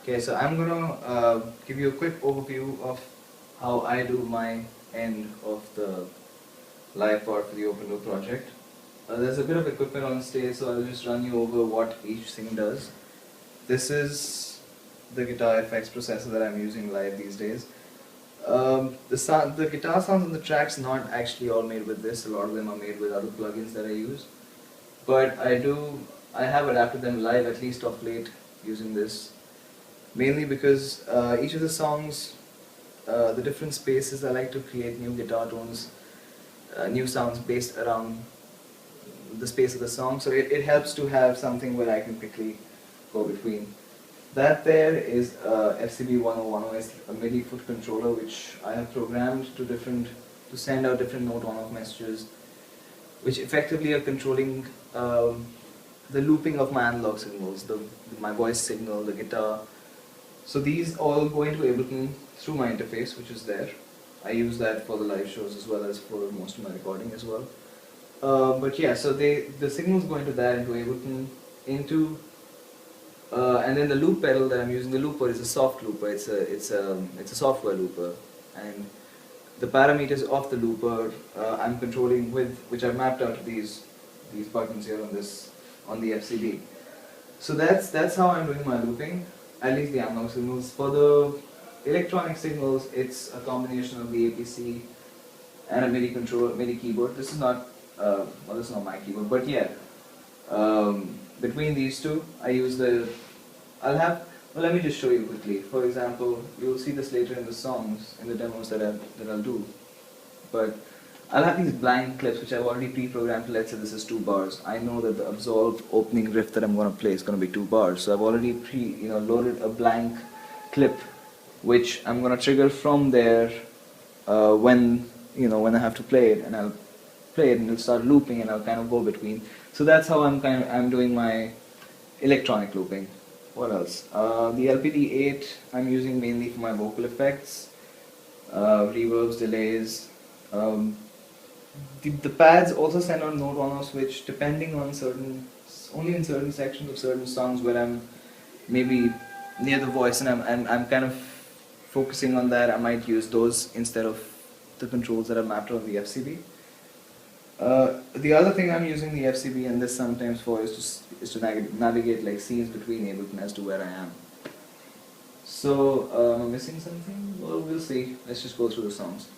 Okay, so I'm gonna give you a quick overview of how I do my end of the live part for the open loop project. There's a bit of equipment on stage, so I'll just run you over what each thing does. This is the guitar effects processor that I'm using live these days. The guitar sounds on the tracks not actually all made with this. A lot of them are made with other plugins that I use. But I have adapted them live at least of late using this. Mainly because each of the songs, the different spaces, I like to create new guitar tones, new sounds based around the space of the song. So it helps to have something where I can quickly go between. That there is FCB 1010, a MIDI foot controller which I have programmed to send out different note on-off messages, which effectively are controlling the looping of my analog signals, my voice signal, the guitar. So these all go into Ableton through my interface, which is there. I use that for the live shows as well as for most of my recording as well. But yeah, so the signals go into that, into Ableton, and then the loop pedal that I'm using, the looper is a soft looper. It's a software looper, and the parameters of the looper I'm controlling with which I've mapped out to these buttons here on the FCB. So that's how I'm doing my looping, at least the analog signals. For the electronic signals, it's a combination of the APC and a MIDI keyboard. This is not this is not my keyboard, but yeah. Between these two, I use well, let me just show you quickly. For example, you'll see this later in the songs, in the demos that I'll do. But I'll have these blank clips which I've already pre-programmed. Let's say this is 2 bars. I know that the Absolve opening riff that I'm going to play is going to be 2 bars. So I've already loaded a blank clip, which I'm going to trigger from there when I have to play it, and I'll play it and it'll start looping, and I'll kind of go between. So that's how I'm doing my electronic looping. What else? The LPD8 I'm using mainly for my vocal effects, reverbs, delays. The pads also send out note on-offs, which depending on only in certain sections of certain songs where I'm maybe near the voice and I'm kind of focusing on that, I might use those instead of the controls that are mapped on the FCB. The other thing I'm using the FCB and this sometimes for is to navigate like scenes between Ableton as to where I am. So, am I missing something? Well, we'll see. Let's just go through the songs.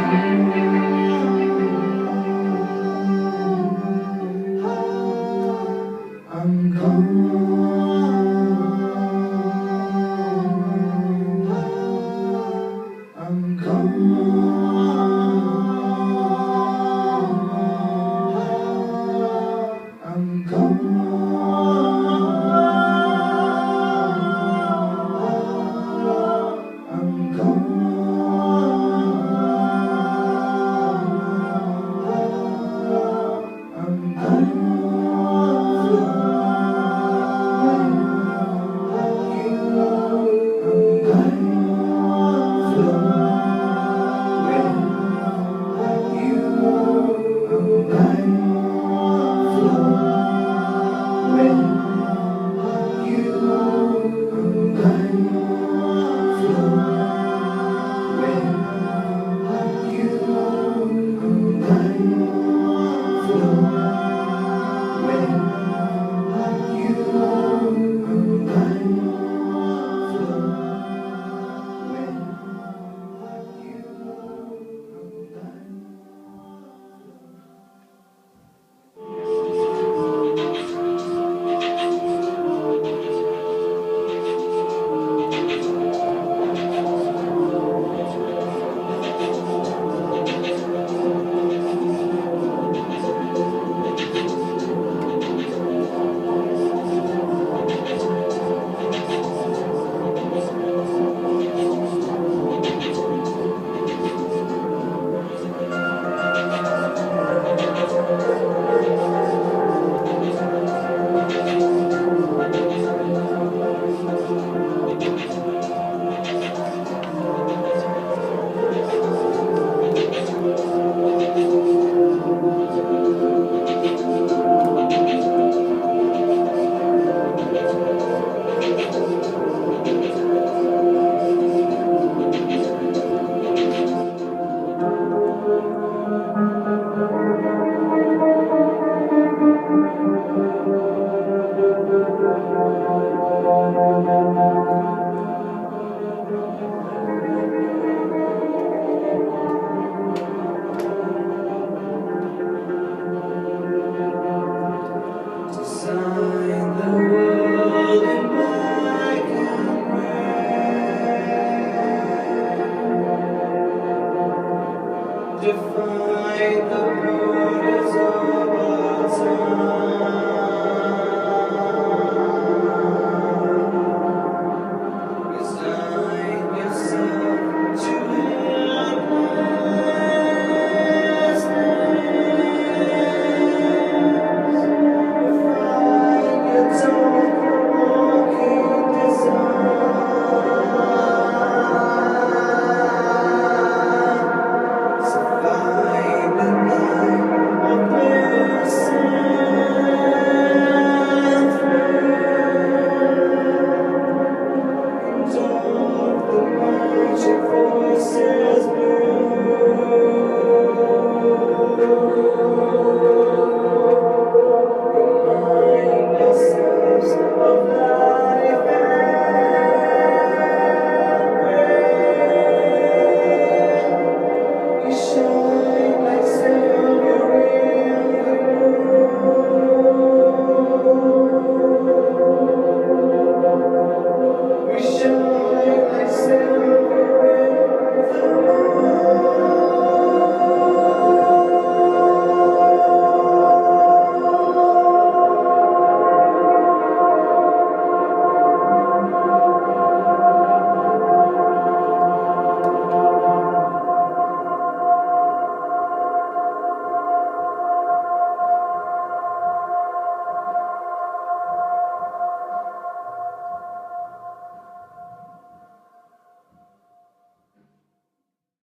I'm gone. I'm gone. I'm gone. I'm gone. I'm gone. Define the borders of our time.